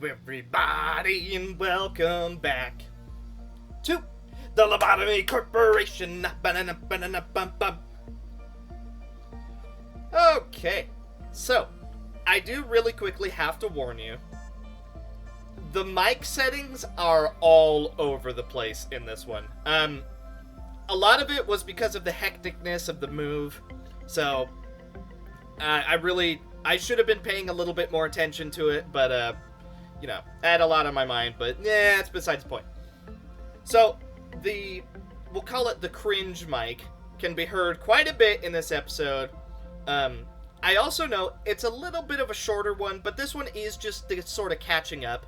Everybody, and welcome back to the Lobotomy Corporation. Okay, so I do really quickly have to warn you. The mic settings are all over the place in this one. A lot of it was because of the hecticness of the move, so I should have been paying a little bit more attention to it, but I had a lot on my mind, but yeah, it's besides the point. So, we'll call it the cringe mic, can be heard quite a bit in this episode. I also know it's a little bit of a shorter one, but this one is just the sort of catching up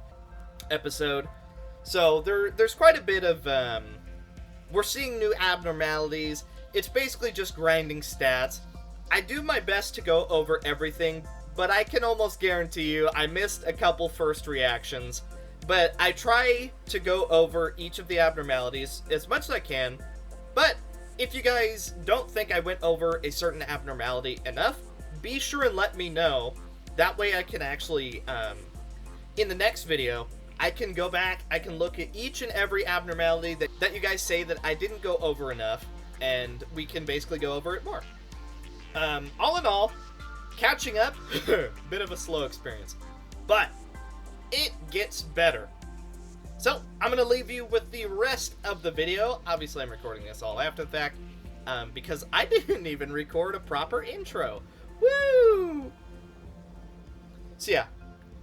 episode. So, there's quite a bit of, we're seeing new abnormalities. It's basically just grinding stats. I do my best to go over everything, but I can almost guarantee you I missed a couple first reactions. But I try to go over each of the abnormalities as much as I can. But if you guys don't think I went over a certain abnormality enough, be sure and let me know. That way I can actually, in the next video, I can go back, I can look at each and every abnormality that you guys say that I didn't go over enough, and we can basically go over it more. All in all, catching up, bit of a slow experience, but it gets better. So, I'm going to leave you with the rest of the video. Obviously, I'm recording this all after the fact, because I didn't even record a proper intro. Woo! So yeah,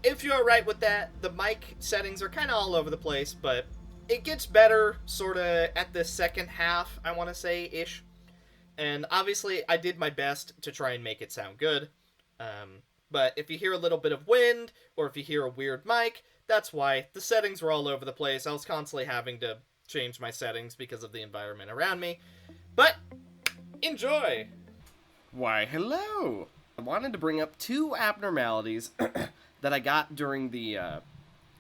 if you're alright with that, the mic settings are kind of all over the place, but it gets better sort of at the second half, I want to say-ish. And obviously, I did my best to try and make it sound good. But if you hear a little bit of wind, or if you hear a weird mic, that's why. The settings were all over the place. I was constantly having to change my settings because of the environment around me. But, enjoy! Why, hello! I wanted to bring up two abnormalities that I got during the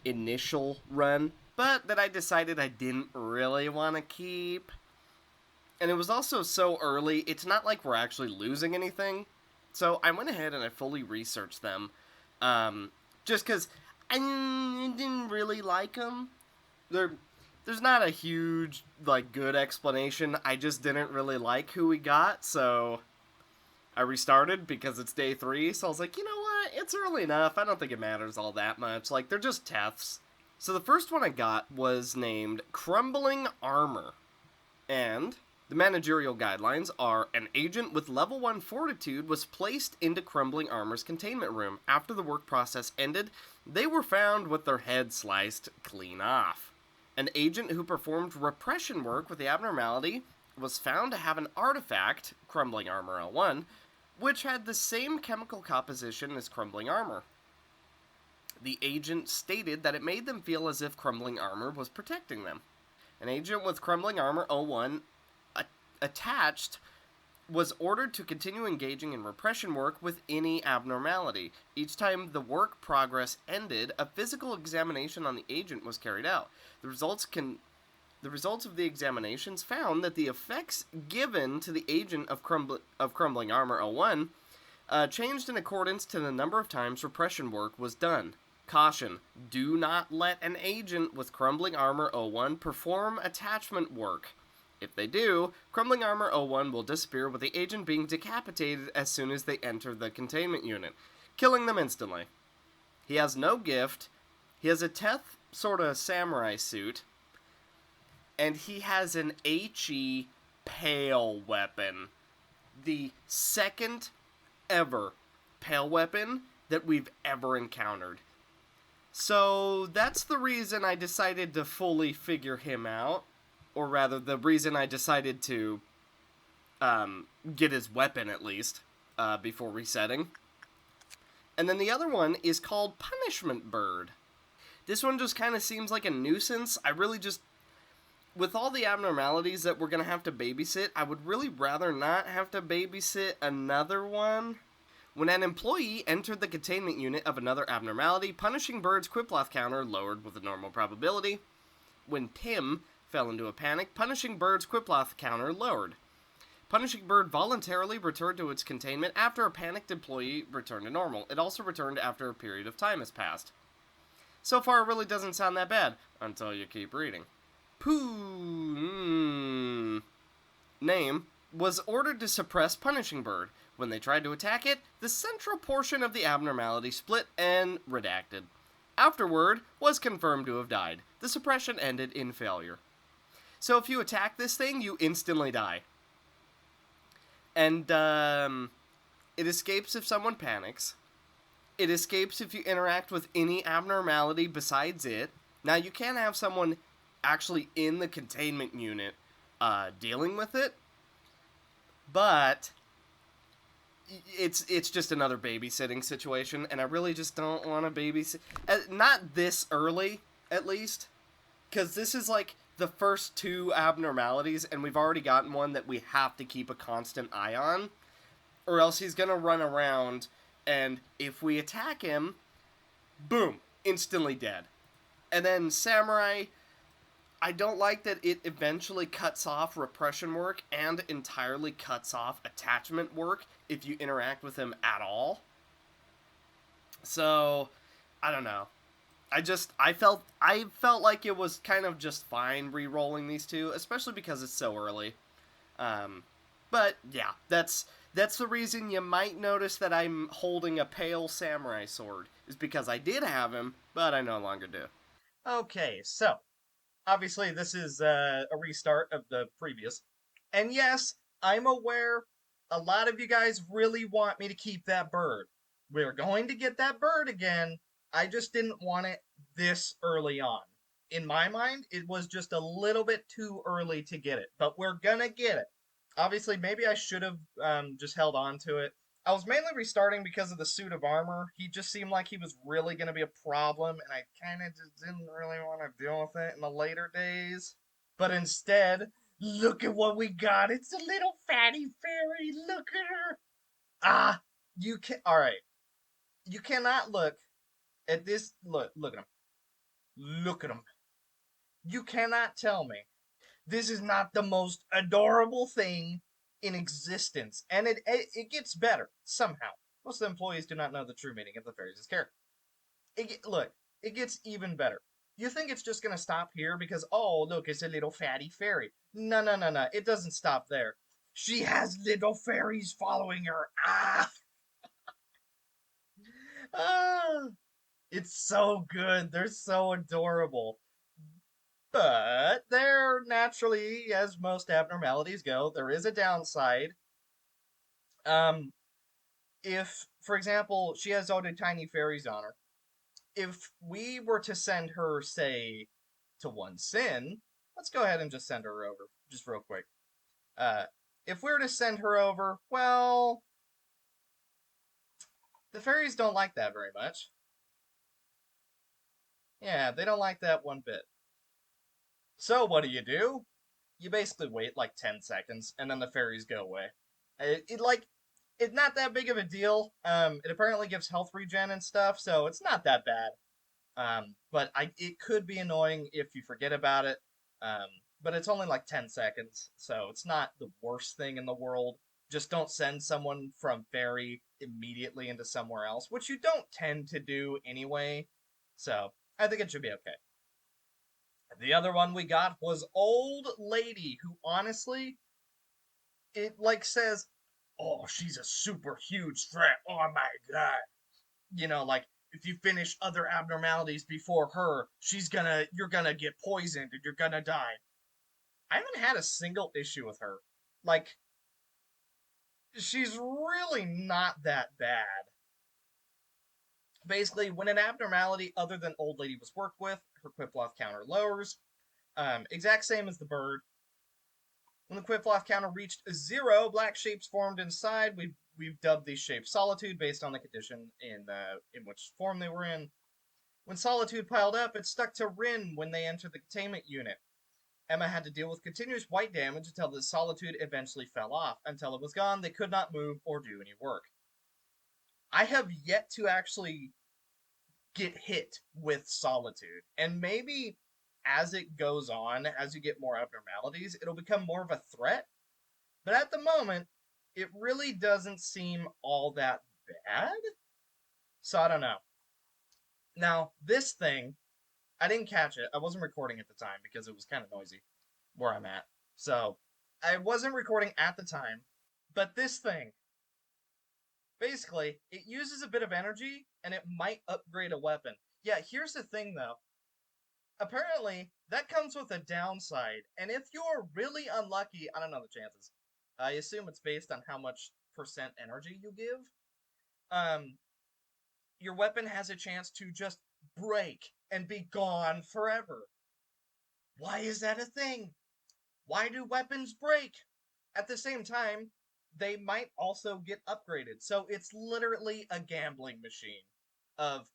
initial run, but that I decided I didn't really want to keep. And it was also so early, it's not like we're actually losing anything. So I went ahead and I fully researched them. Just because I didn't really like them. There's not a huge, good explanation. I just didn't really like who we got, so I restarted because it's day 3. So I was like, you know what? It's early enough. I don't think it matters all that much. They're just Teths. So the first one I got was named Crumbling Armor. And the managerial guidelines are: an agent with level 1 fortitude was placed into Crumbling Armor's containment room. After the work process ended, they were found with their head sliced clean off. An agent who performed repression work with the abnormality was found to have an artifact, Crumbling Armor L1, which had the same chemical composition as Crumbling Armor. The agent stated that it made them feel as if Crumbling Armor was protecting them. An agent with Crumbling Armor 01 attached was ordered to continue engaging in repression work with any abnormality. Each time the work progress ended, a physical examination on the agent was carried out. The results of the examinations found that the effects given to the agent of Crumbling Armor 01 changed in accordance to the number of times repression work was done. Caution: do not let an agent with Crumbling Armor 01 perform attachment work. If they do, Crumbling Armor 01 will disappear with the agent being decapitated as soon as they enter the containment unit, killing them instantly. He has no gift, he has a Teth sort of samurai suit, and he has an HE pale weapon. The second ever pale weapon that we've ever encountered. So that's the reason I decided to fully figure him out. Or rather, the reason I decided to get his weapon, at least, before resetting. And then the other one is called Punishment Bird. This one just kind of seems like a nuisance. I really just, with all the abnormalities that we're going to have to babysit, I would really rather not have to babysit another one. When an employee entered the containment unit of another abnormality, Punishing Bird's Quiplath counter lowered with a normal probability. When Tim fell into a panic, Punishing Bird's Quiplath counter lowered. Punishing Bird voluntarily returned to its containment after a panicked employee returned to normal. It also returned after a period of time has passed. So far, it really doesn't sound that bad until you keep reading. Name was ordered to suppress punishing bird. When they tried to attack it, the central portion of the abnormality split and redacted. Afterward, was confirmed to have died. The suppression ended in failure. So if you attack this thing, you instantly die. And it escapes if someone panics. It escapes if you interact with any abnormality besides it. Now, you can have someone actually in the containment unit dealing with it, but it's just another babysitting situation, and I really just don't want to babysit. Not this early, at least, because this is like the first two abnormalities, and we've already gotten one that we have to keep a constant eye on, or else he's gonna run around, and if we attack him, boom, instantly dead. And then Samurai, I don't like that it eventually cuts off repression work and entirely cuts off attachment work if you interact with him at all. So, I don't know. I felt like it was kind of just fine re-rolling these two, especially because it's so early. But yeah, that's the reason you might notice that I'm holding a pale samurai sword, is because I did have him, but I no longer do. Okay, so obviously this is a restart of the previous. And yes, I'm aware a lot of you guys really want me to keep that bird. We're going to get that bird again. I just didn't want it this early on. In my mind, it was just a little bit too early to get it, but we're gonna get it. Obviously, maybe I should have just held on to it. I was mainly restarting because of the suit of armor. He just seemed like he was really going to be a problem, and I kind of just didn't really want to deal with it in the later days. But instead, look at what we got. It's a little fatty fairy. Look at her. Ah, you can. All right. You cannot look at this. Look at him. Look at him. You cannot tell me this is not the most adorable thing in existence. And it gets better somehow. Most of the employees do not know the true meaning of the fairies' character. Look, it gets even better. You think it's just gonna stop here because, oh, look, it's a little fatty fairy. No, no, no, no. It doesn't stop there. She has little fairies following her. Ah! Ah! It's so good. They're so adorable. But there, naturally, as most abnormalities go, there is a downside. Um, if, for example, she has all the tiny fairies on her, if we were to send her, say, to one sin, let's go ahead and just send her over, just real quick. Uh, if we were to send her over, well, the fairies don't like that very much. Yeah, they don't like that one bit. So what do? You basically wait like 10 seconds, and then the fairies go away. It's not that big of a deal. It apparently gives health regen and stuff, so it's not that bad. But it could be annoying if you forget about it. Um, but it's only like 10 seconds, so it's not the worst thing in the world. Just don't send someone from fairy immediately into somewhere else, which you don't tend to do anyway. So I think it should be okay. The other one we got was Old Lady, who honestly, it like says, oh, she's a super huge threat. Oh my god. Like if you finish other abnormalities before her, you're gonna get poisoned and you're gonna die. I haven't had a single issue with her. Like, she's really not that bad. Basically, when an abnormality other than Old Lady was worked with, her Quiplaw counter lowers. Exact same as the bird. When the Quiplaw counter reached 0, black shapes formed inside. We've dubbed these shapes Solitude based on the condition in which form they were in. When Solitude piled up, it stuck to Rin when they entered the containment unit. Emma had to deal with continuous white damage until the Solitude eventually fell off. Until it was gone, they could not move or do any work. I have yet to actually get hit with Solitude, and maybe as it goes on, as you get more abnormalities, it'll become more of a threat. But at the moment, it really doesn't seem all that bad. So I don't know. Now, this thing, I didn't catch it. I wasn't recording at the time because it was kind of noisy where I'm at. So I wasn't recording at the time. But this thing, basically, it uses a bit of energy and it might upgrade a weapon. Yeah, here's the thing though. Apparently, that comes with a downside. And if you're really unlucky, I don't know the chances. I assume it's based on how much percent energy you give. Um, your weapon has a chance to just break and be gone forever. Why is that a thing? Why do weapons break? At the same time, they might also get upgraded. So it's literally a gambling machine of,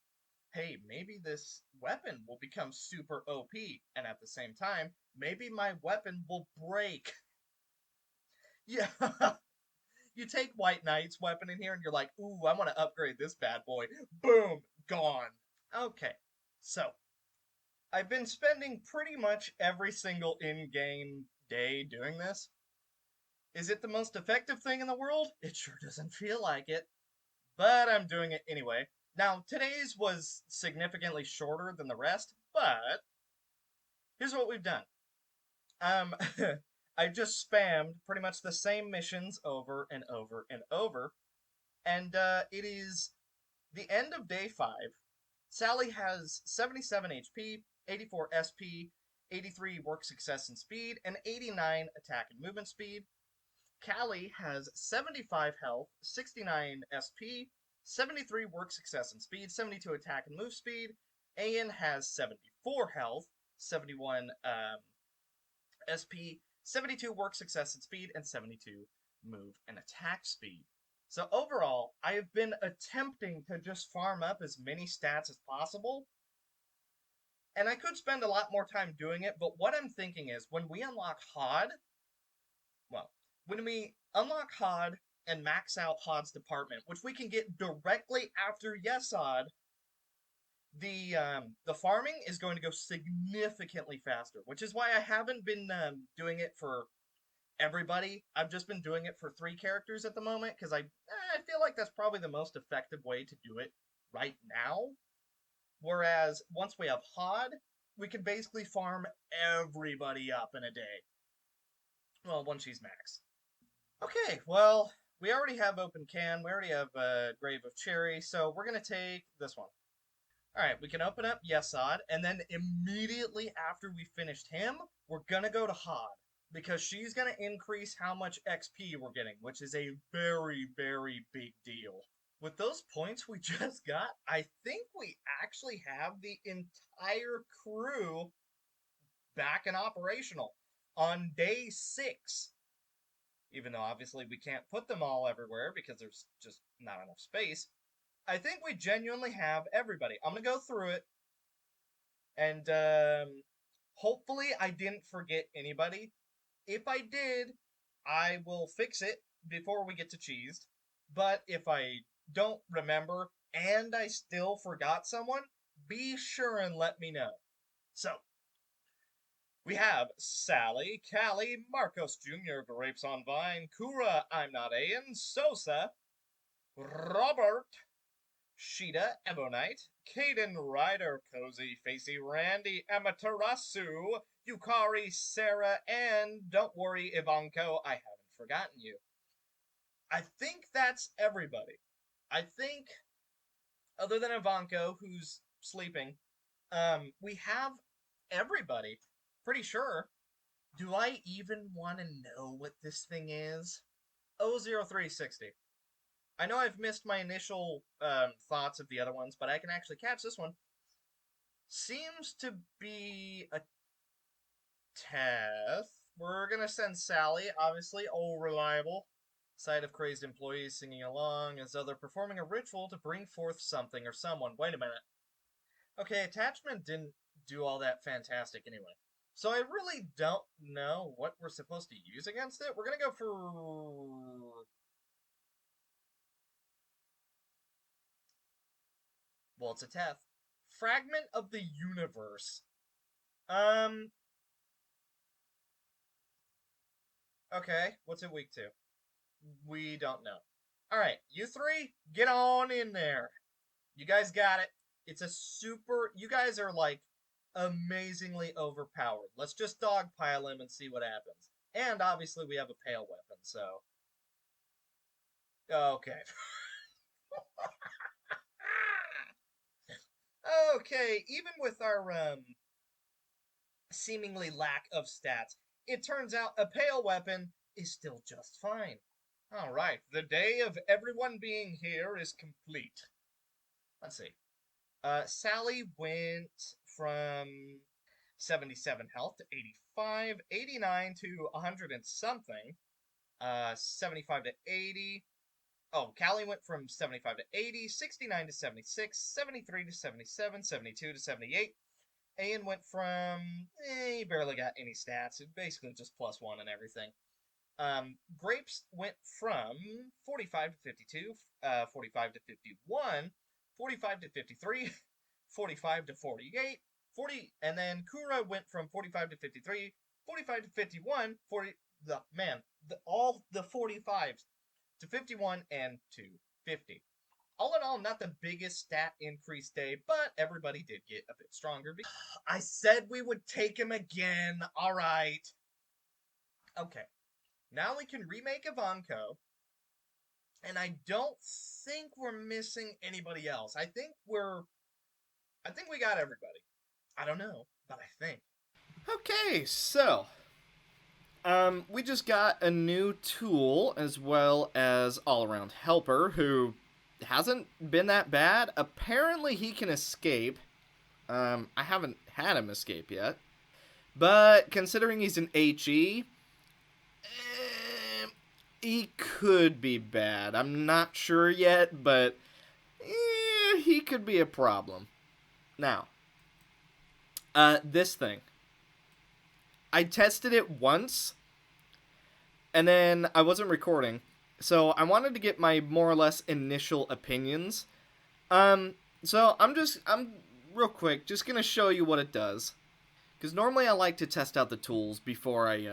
hey, maybe this weapon will become super OP, and at the same time, maybe my weapon will break. Yeah. You take White Knight's weapon in here and you're like, ooh, I want to upgrade this bad boy. Boom, gone. Okay, so I've been spending pretty much every single in game day doing this. Is it the most effective thing in the world? It sure doesn't feel like it, but I'm doing it anyway. Now, today's was significantly shorter than the rest, but here's what we've done. Um, I just spammed pretty much the same missions over and over and over, and it is the end of day 5. Sally has 77 HP, 84 SP, 83 work success and speed, and 89 attack and movement speed. Callie has 75 health, 69 SP, 73 work success and speed, 72 attack and move speed. Ian has 74 health, 71 SP, 72 work success and speed, and 72 move and attack speed. So overall, I have been attempting to just farm up as many stats as possible, and I could spend a lot more time doing it, but what I'm thinking is when we unlock HOD, well, when we unlock HOD and max out HOD's department, which we can get directly after YesOD, the farming is going to go significantly faster, which is why I haven't been doing it for everybody. I've just been doing it for 3 characters at the moment because I feel like that's probably the most effective way to do it right now. Whereas once we have HOD, we can basically farm everybody up in a day. Well, once she's max. Okay, well, we already have Open Can. We already have Grave of Cherry, so we're going to take this one. All right, we can open up Yesod, and then immediately after we finished him, we're going to go to Hod, because she's going to increase how much XP we're getting, which is a very, very big deal. With those points we just got, I think we actually have the entire crew back and operational on day 6. Even though obviously we can't put them all everywhere because there's just not enough space. I think we genuinely have everybody. I'm gonna go through it, and hopefully I didn't forget anybody. If I did, I will fix it before we get to cheesed. But if I don't remember and I still forgot someone, be sure and let me know. So, we have Sally, Callie, Marcos Jr., Grapes on Vine, Kura, I'm Not Ian, Sosa, Robert, Sheeta, Ebonite, Caden, Ryder, Cozy, Facey, Randy, Amaterasu, Yukari, Sarah, and don't worry, Ivanko, I haven't forgotten you. I think that's everybody. I think, other than Ivanko, who's sleeping, we have everybody. Pretty sure. Do I even want to know what this thing is? 00360. I know I've missed my initial thoughts of the other ones, but I can actually catch this one. Seems to be a Teth. We're gonna send Sally, obviously, all reliable. Sight of crazed employees singing along as though they're performing a ritual to bring forth something or someone. Wait a minute. Okay, attachment didn't do all that fantastic anyway. So I really don't know what we're supposed to use against it. We're gonna go for... Well, it's a Teth. Fragment of the universe. Um, okay, what's it weak to? We don't know. Alright, you three, get on in there. You guys got it. It's a super... You guys are like amazingly overpowered. Let's just dogpile him and see what happens. And obviously we have a pale weapon, so okay. Okay, even with our seemingly lack of stats, it turns out a pale weapon is still just fine. All right, the day of everyone being here is complete. Let's see. Sally went from 77 health to 85, 89 to 100 and something, 75 to 80. Oh, Callie went from 75 to 80, 69 to 76, 73 to 77, 72 to 78. Ian went from, he barely got any stats. It basically just +1 and everything. Grapes went from 45 to 52, 45 to 51, 45 to 53, 45 to 48, 40, and then Kura went from 45 to 53, 45 to 51, 40, all the 45s to 51 and to 50. All in all, not the biggest stat increase day, but everybody did get a bit stronger. I said we would take him again. All right. Okay. Now we can remake Ivanko, and I don't think we're missing anybody else. I think we got everybody. I don't know, but I think. Okay, so we just got a new tool as well as all-around helper who hasn't been that bad. Apparently he can escape. I haven't had him escape yet. But considering he's an HE, he could be bad. I'm not sure yet, but he could be a problem. Now, this thing. I tested it once, and then I wasn't recording, so I wanted to get my more or less initial opinions. So I'm real quick, just gonna show you what it does. Because normally I like to test out the tools before I,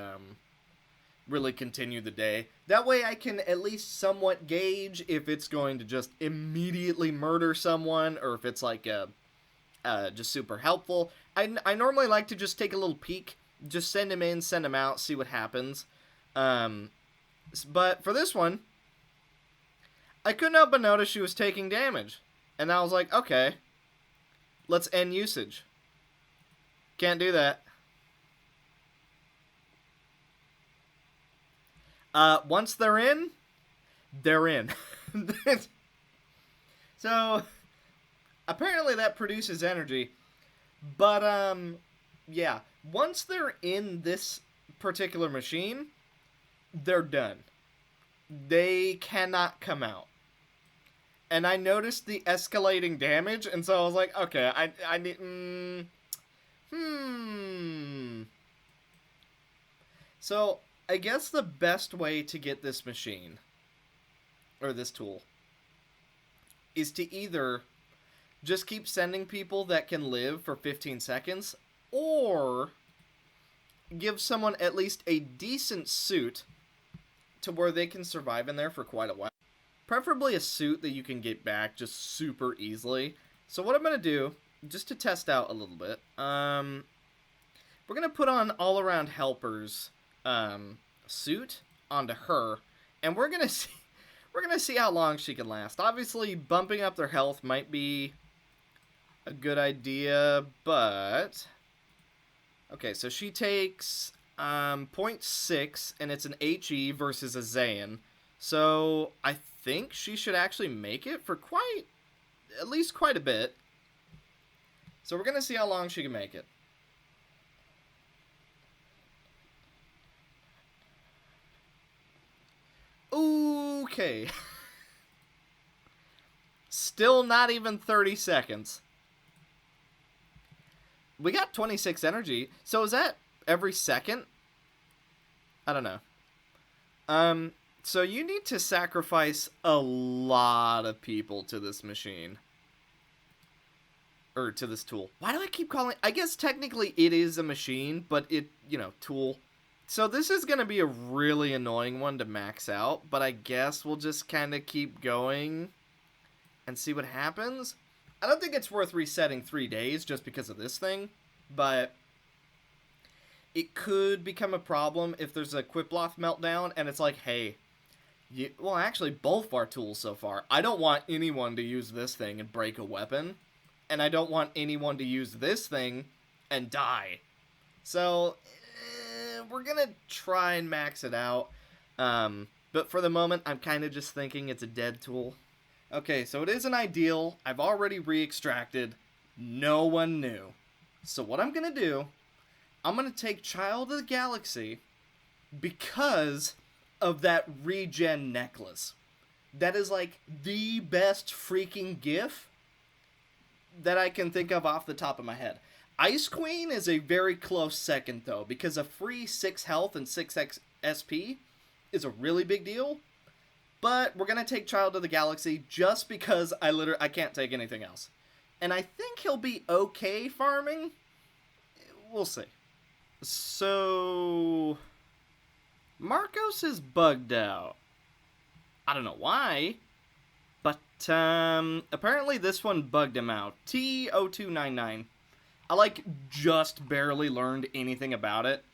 really continue the day. That way I can at least somewhat gauge if it's going to just immediately murder someone, or if it's like, just super helpful. I normally like to just take a little peek. Just send him in, send him out, see what happens. But for this one, I couldn't help but notice she was taking damage. And I was like, okay, let's end usage. Can't do that. Once they're in, they're in. So, apparently that produces energy. But, yeah. Once they're in this particular machine, they're done. They cannot come out. And I noticed the escalating damage, and so I was like, okay, I need... So, I guess the best way to get this machine, or this tool, is to either just keep sending people that can live for 15 seconds, or give someone at least a decent suit to where they can survive in there for quite a while. Preferably a suit that you can get back just super easily. So what I'm going to do, just to test out a little bit, we're going to put on all-around helpers suit onto her, and we're going to see how long she can last. Obviously, bumping up their health might be a good idea, but... Okay, so she takes 0.6, and it's an HE versus a Zayn. So I think she should actually make it for at least quite a bit. So we're going to see how long she can make it. Okay. Still not even 30 seconds. We got 26 energy. So is that every second? I don't know. So you need to sacrifice a lot of people to this machine. Or to this tool. Why do I keep calling... I guess technically it is a machine, but tool. So this is going to be a really annoying one to max out, but I guess we'll just kind of keep going and see what happens. I don't think it's worth resetting 3 days just because of this thing. but it could become a problem if there's a Quiploth meltdown, and it's like, hey, well, actually, both of our tools so far. I don't want anyone to use this thing and break a weapon, and I don't want anyone to use this thing and die. So, we're gonna try and max it out. But for the moment, I'm kind of just thinking it's a dead tool. Okay, so it is an ideal. I've already re-extracted. No one knew. So what I'm gonna do, I'm gonna take Child of the Galaxy because of that regen necklace. That is like the best freaking GIF that I can think of off the top of my head. Ice Queen is a very close second, though, because a free 6 health and 6x SP is a really big deal. But we're going to take Child of the Galaxy just because I can't take anything else. And I think he'll be okay farming. We'll see. So, Marcos is bugged out. I don't know why, but apparently this one bugged him out. T0299. I just barely learned anything about it.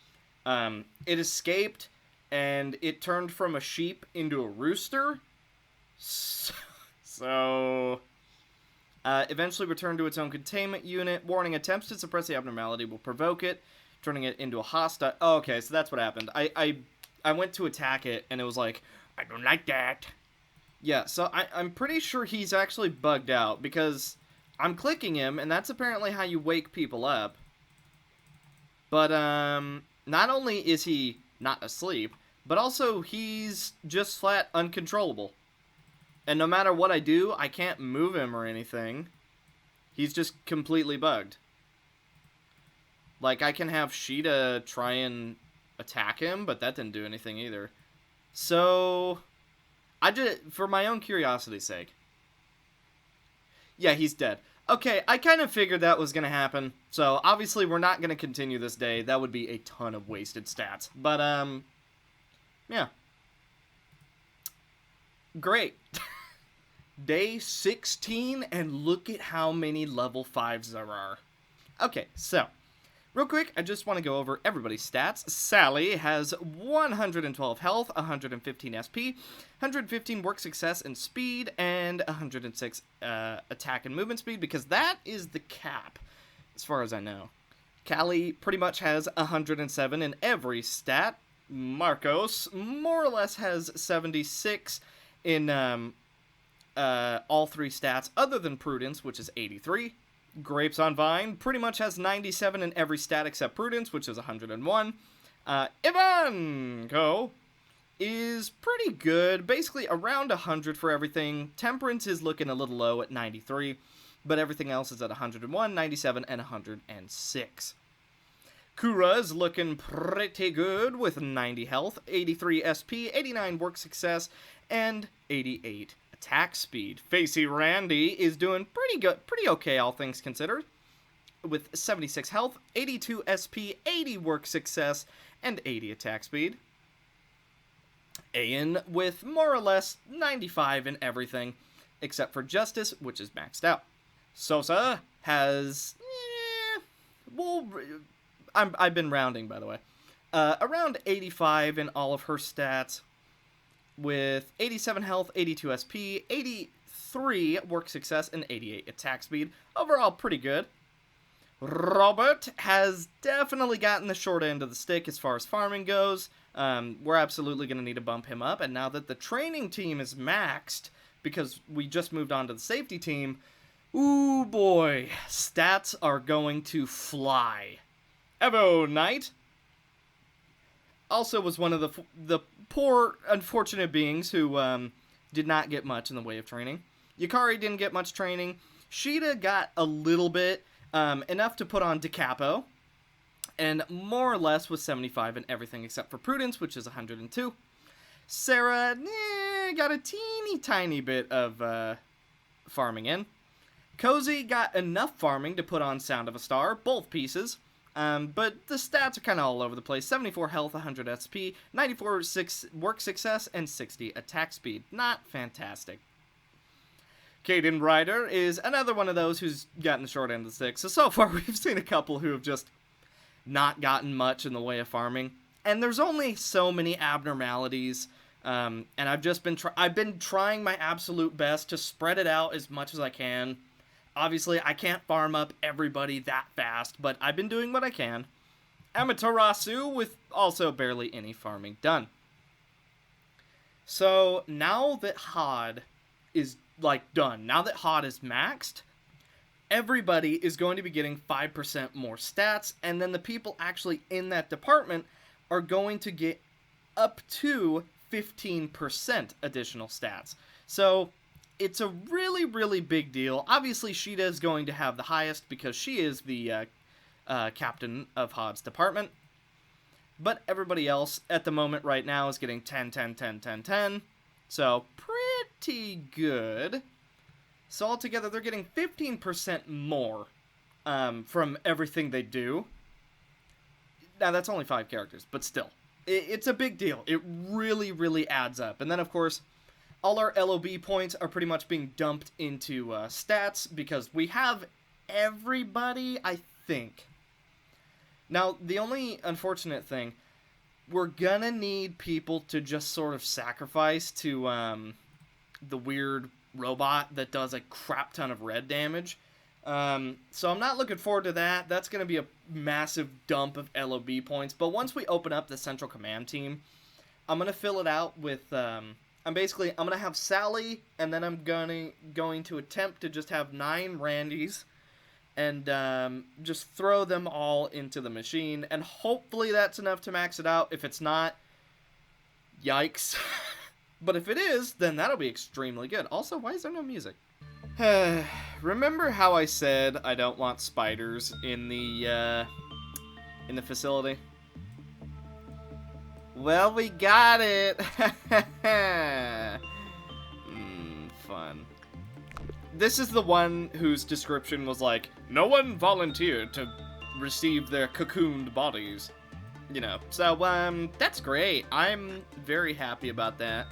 It escaped, and it turned from a sheep into a rooster. So eventually returned to its own containment unit. Warning, attempts to suppress the abnormality will provoke it, turning it into a hostile... Oh, okay, so that's what happened. I went to attack it, and it was like, I don't like that. Yeah, so I'm pretty sure he's actually bugged out, because I'm clicking him, and that's apparently how you wake people up. But, not only is he not asleep, but also he's just flat uncontrollable. And no matter what I do, I can't move him or anything. He's just completely bugged. Like, I can have Sheeta try and attack him, but that didn't do anything either. So, I just, for my own curiosity's sake. Yeah, he's dead. Okay, I kind of figured that was going to happen. So, obviously, we're not going to continue this day. That would be a ton of wasted stats. But, yeah. Great. Day 16, and look at how many level 5s there are. Okay, so, real quick, I just want to go over everybody's stats. Sally has 112 health, 115 SP, 115 work success and speed, and 106 attack and movement speed, because that is the cap, as far as I know. Callie pretty much has 107 in every stat. Marcos more or less has 76 in all 3 stats, other than Prudence, which is 83. Grapes on Vine pretty much has 97 in every stat except Prudence, which is 101. Ivanko is pretty good, basically around 100 for everything. Temperance is looking a little low at 93, but everything else is at 101, 97, and 106. Kura is looking pretty good with 90 health, 83 SP, 89 work success, and 88 attack speed. Facey Randy is doing pretty good, pretty okay, all things considered, with 76 health, 82 SP, 80 work success, and 80 attack speed. Ian with more or less 95 in everything, except for Justice, which is maxed out. Sosa has, I've been rounding, by the way, around 85 in all of her stats, with 87 health, 82 SP, 83 work success, and 88 attack speed. Overall, pretty good. Robert has definitely gotten the short end of the stick as far as farming goes. We're absolutely going to need to bump him up, and now that the training team is maxed, because we just moved on to the safety team, ooh boy, stats are going to fly. Evo Knight also was one of the poor, unfortunate beings who did not get much in the way of training. Yukari didn't get much training. Sheeta got a little bit, enough to put on DeCapo, and more or less was 75 in everything except for Prudence, which is 102. Sarah got a teeny tiny bit of farming in. Cozy got enough farming to put on Sound of a Star, both pieces. But the stats are kind of all over the place. 74 health, 100 SP, 94 work success, and 60 attack speed. Not fantastic. Caden Ryder is another one of those who's gotten the short end of the stick. So far we've seen a couple who have just not gotten much in the way of farming. And there's only so many abnormalities. And I've just been trying my absolute best to spread it out as much as I can. Obviously, I can't farm up everybody that fast, but I've been doing what I can. Amaterasu with also barely any farming done. So now that HOD is done, now that HOD is maxed, everybody is going to be getting 5% more stats, and then the people actually in that department are going to get up to 15% additional stats. So it's a really, really big deal. Obviously, Sheeta is going to have the highest because she is the captain of HOD's department. But everybody else at the moment right now is getting 10, 10, 10, 10, 10. So pretty good. So altogether, they're getting 15% more from everything they do. Now, that's only 5 characters, but still. It's a big deal. It really, really adds up. And then, of course, all our LOB points are pretty much being dumped into stats because we have everybody, I think. Now, the only unfortunate thing, we're gonna need people to just sort of sacrifice to the weird robot that does a crap ton of red damage. So I'm not looking forward to that. That's going to be a massive dump of LOB points. But once we open up the central command team, I'm going to fill it out with, I'm going to have Sally, and then I'm going to attempt to just have 9 Randys, and just throw them all into the machine, and hopefully that's enough to max it out. If it's not, yikes. But if it is, then that'll be extremely good. Also, why is there no music? Remember how I said I don't want spiders in the facility? Well, we got it! Fun. This is the one whose description was like, no one volunteered to receive their cocooned bodies. You know, so, that's great. I'm very happy about that.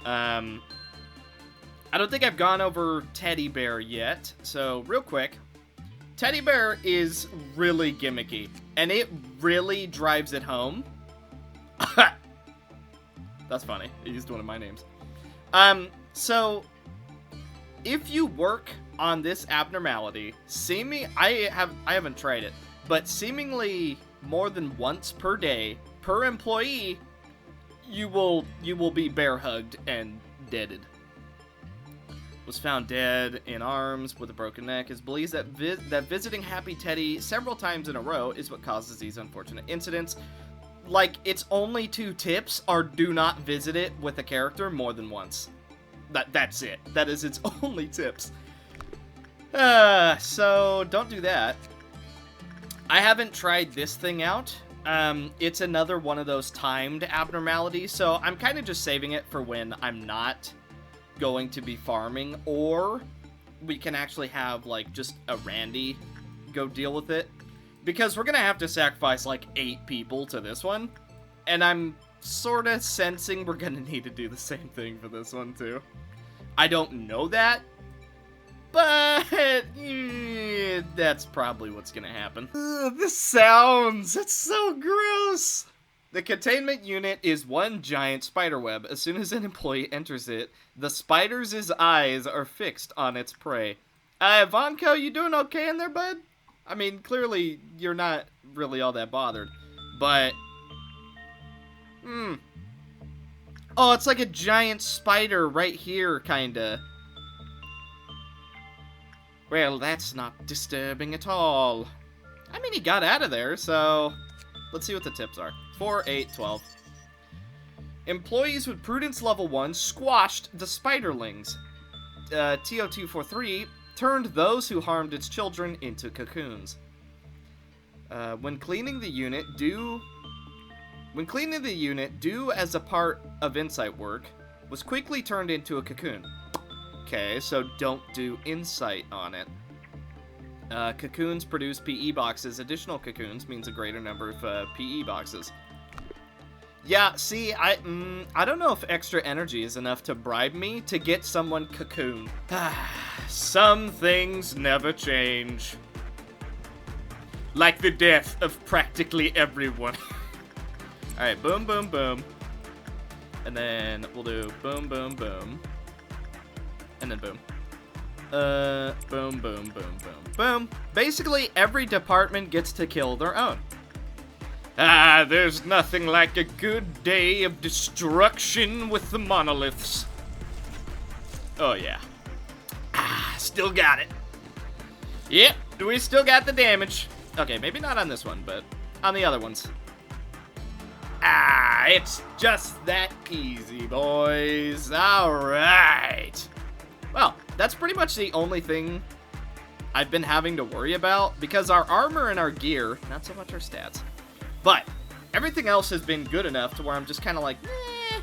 I don't think I've gone over Teddy Bear yet, so real quick. Teddy Bear is really gimmicky, and it really drives it home. That's funny. I used one of my names. So, if you work on this abnormality, I haven't tried it, but seemingly more than once per day, per employee, you will be bear hugged and deaded. Was found dead in arms with a broken neck. Is believes that visiting Happy Teddy several times in a row is what causes these unfortunate incidents. Like, its only 2 tips are do not visit it with a character more than once. That's it. That is its only tips. So don't do that. I haven't tried this thing out. It's another one of those timed abnormalities, so I'm kind of just saving it for when I'm not going to be farming, or we can actually have, like, just a Randy go deal with it, because we're gonna have to sacrifice, like, 8 people to this one, and I'm sort of sensing we're gonna need to do the same thing for this one, too. I don't know that, but that's probably what's gonna happen. This sounds, it's so gross! The containment unit is one giant spider web. As soon as an employee enters it, the spider's eyes are fixed on its prey. Vonko, you doing okay in there, bud? I mean, clearly you're not really all that bothered, but... Oh, it's like a giant spider right here, kinda. Well, that's not disturbing at all. I mean, he got out of there, so... Let's see what the tips are. 4, 8, 12. Employees with Prudence level 1 squashed the spiderlings. TO243 turned those who harmed its children into cocoons. When cleaning the unit, do as a part of insight work, was quickly turned into a cocoon. Okay, so don't do insight on it. Cocoons produce PE boxes. Additional cocoons means a greater number of PE boxes. Yeah, see, I don't know if extra energy is enough to bribe me to get someone cocoon. Some things never change. Like the death of practically everyone. Alright, boom, boom, boom. And then we'll do boom, boom, boom. And then boom. Boom, boom, boom, boom, boom. Basically, every department gets to kill their own. There's nothing like a good day of destruction with the monoliths. Oh, yeah. Still got it. Yep, we still got the damage. Okay, maybe not on this one, but on the other ones. It's just that easy, boys. Alright. Well, that's pretty much the only thing I've been having to worry about, because our armor and our gear, not so much our stats, but everything else has been good enough to where I'm just kind of like, eh.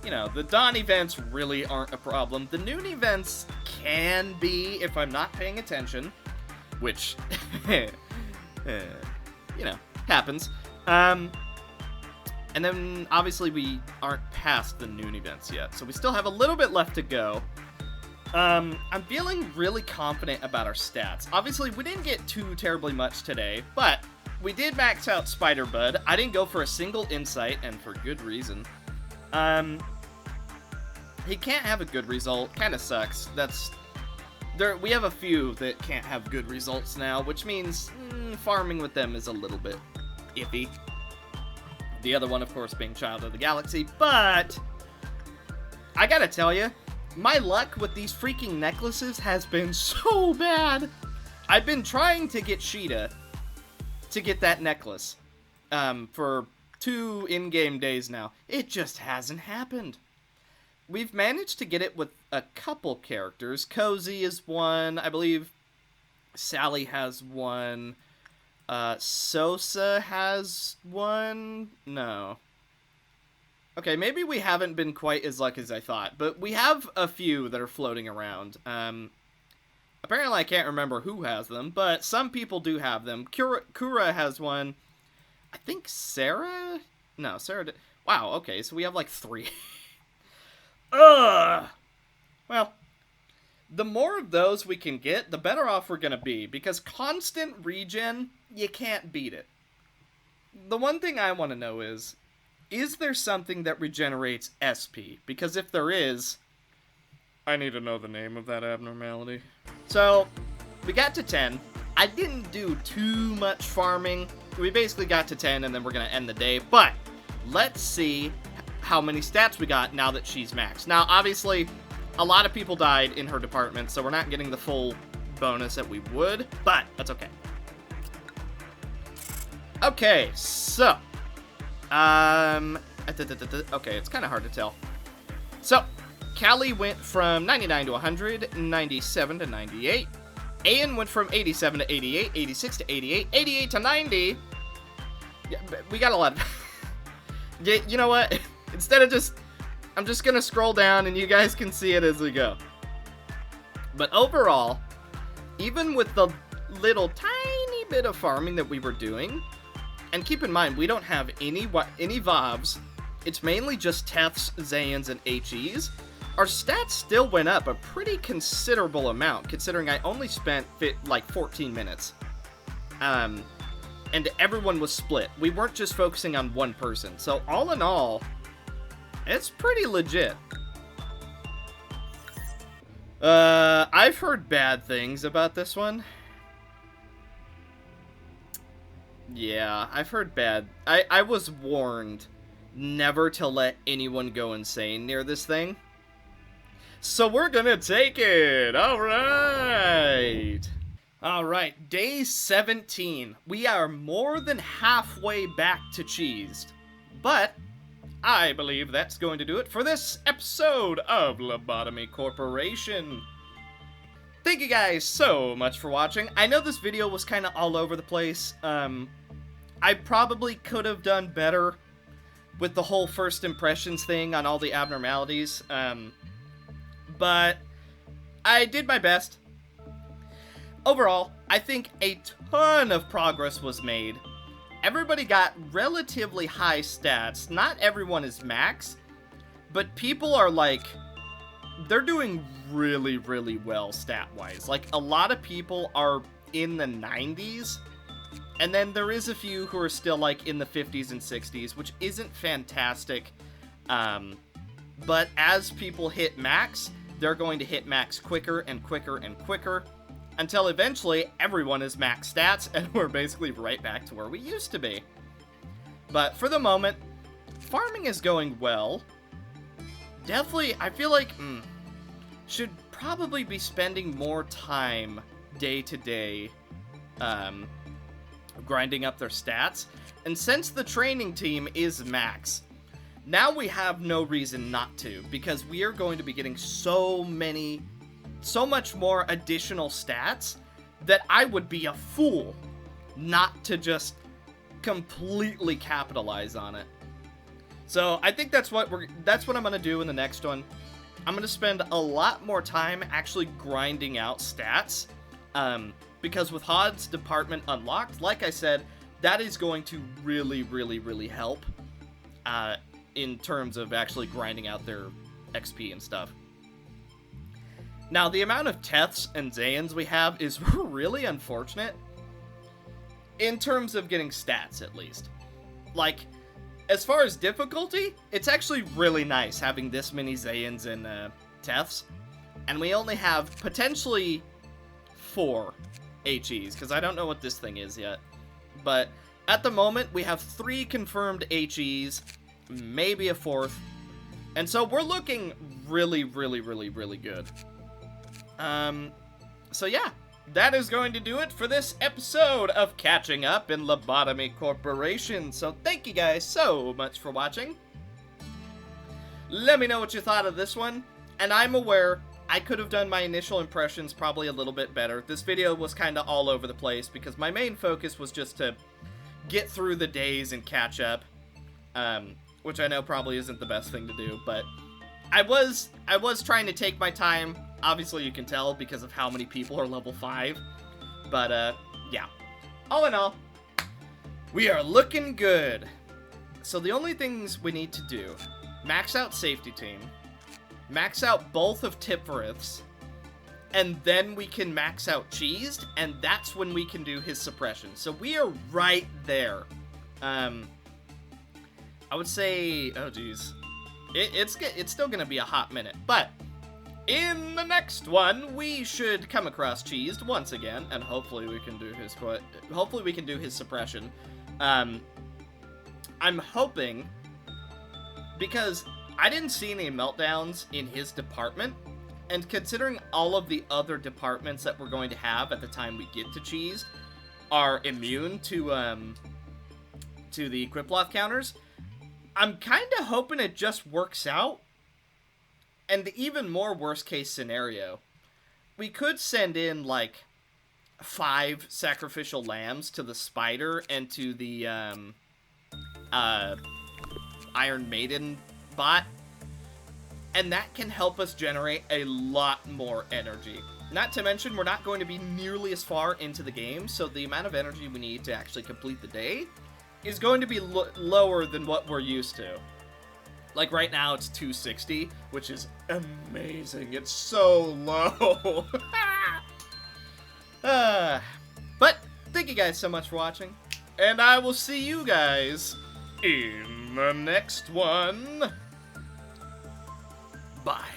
You know, the dawn events really aren't a problem. The noon events can be if I'm not paying attention, which, you know, happens. And then, obviously, we aren't past the noon events yet, so we still have a little bit left to go. I'm feeling really confident about our stats. Obviously, we didn't get too terribly much today, but we did max out Spider Bud. I didn't go for a single insight, and for good reason. He can't have a good result. Kind of sucks. We have a few that can't have good results now, which means farming with them is a little bit iffy. The other one, of course, being Child of the Galaxy, but I gotta tell you, my luck with these freaking necklaces has been so bad. I've been trying to get Sheeta to get that necklace for 2 in-game days now. It just hasn't happened. We've managed to get it with a couple characters. Cozy is one. I believe Sally has one. Sosa has one? No. Okay, maybe we haven't been quite as lucky as I thought, but we have a few that are floating around. Apparently I can't remember who has them, but some people do have them. Kura has one. I think Sarah? No, Sarah did. Wow, okay, so we have like 3. Ugh! Well, the more of those we can get, the better off we're gonna be, because constant regen, you can't beat it. The one thing I want to know is there something that regenerates SP? Because if there is, I need to know the name of that abnormality. So, we got to 10. I didn't do too much farming. We basically got to 10, and then we're gonna end the day, but let's see how many stats we got now that she's maxed. Now, obviously, a lot of people died in her department, so we're not getting the full bonus that we would, but that's okay. Okay, so, okay, it's kind of hard to tell. So, Callie went from 99 to 100, 97 to 98. Ian went from 87 to 88, 86 to 88, 88 to 90. Yeah, we got a lot of... Yeah, you know what? Instead of just... I'm just gonna scroll down and you guys can see it as we go. But overall, even with the little tiny bit of farming that we were doing, and keep in mind, we don't have any Vobs, it's mainly just Teths, Zayans, and HEs, our stats still went up a pretty considerable amount, considering I only spent, like, 14 minutes. And everyone was split. We weren't just focusing on one person. So, all in all, it's pretty legit. I've heard bad things about this one. Yeah, I've heard bad. I was warned never to let anyone go insane near this thing. So we're gonna take it! Alright! Alright, day 17. We are more than halfway back to cheesed. But I believe that's going to do it for this episode of Lobotomy Corporation. Thank you guys so much for watching. I know this video was kind of all over the place. I probably could have done better with the whole first impressions thing on all the abnormalities. But I did my best. Overall, I think a ton of progress was made. everybody got relatively high stats. Not everyone is max, but people are like, they're doing really, really well stat-wise. Like, a lot of people are in the 90s, and then there is a few who are still, like, in the 50s and 60s, which isn't fantastic. But as people hit max, they're going to hit max quicker and quicker and quicker, until eventually everyone is max stats, and we're basically right back to where we used to be. But for the moment, farming is going well. Definitely, I feel like, should probably be spending more time day to day, grinding up their stats. And since the training team is max, now we have no reason not to, because we are going to be getting so much more additional stats that I would be a fool not to just completely capitalize on it. So I think that's what I'm gonna do in the next one. I'm gonna spend a lot more time actually grinding out stats, because with Hod's department unlocked, like I said, that is going to really, really, really help in terms of actually grinding out their XP and stuff. Now, the amount of Teths and Zayans we have is really unfortunate, in terms of getting stats, at least. Like, as far as difficulty, it's actually really nice having this many Zayans and Teths, and we only have potentially 4 HEs, because I don't know what this thing is yet. But at the moment, we have 3 confirmed HEs, maybe a 4th, and so we're looking really, really, really, really good. So yeah, that is going to do it for this episode of Catching Up in Lobotomy Corporation. So thank you guys so much for watching. Let me know what you thought of this one, and I'm aware I could have done my initial impressions probably a little bit better. This video was kind of all over the place because my main focus was just to get through the days and catch up, which I know probably isn't the best thing to do, but I was trying to take my time. Obviously, you can tell because of how many people are level 5. But, yeah. All in all, we are looking good. So the only things we need to do, max out Safety Team, max out both of Tipferith's, and then we can max out Cheesed, and that's when we can do his suppression. So we are right there. I would say, oh geez, it's still gonna be a hot minute, but in the next one, we should come across Cheesed once again, and hopefully we can do his suppression. I'm hoping, because I didn't see any meltdowns in his department, and considering all of the other departments that we're going to have at the time we get to Cheesed are immune to the Quiploth counters, I'm kind of hoping it just works out. And the even more worst case scenario, we could send in like 5 sacrificial lambs to the spider and to the Iron Maiden bot, and that can help us generate a lot more energy. Not to mention, we're not going to be nearly as far into the game, so the amount of energy we need to actually complete the day is going to be lower than what we're used to. Like, right now, it's 260, which is amazing. It's so low. But, thank you guys so much for watching, and I will see you guys in the next one. Bye.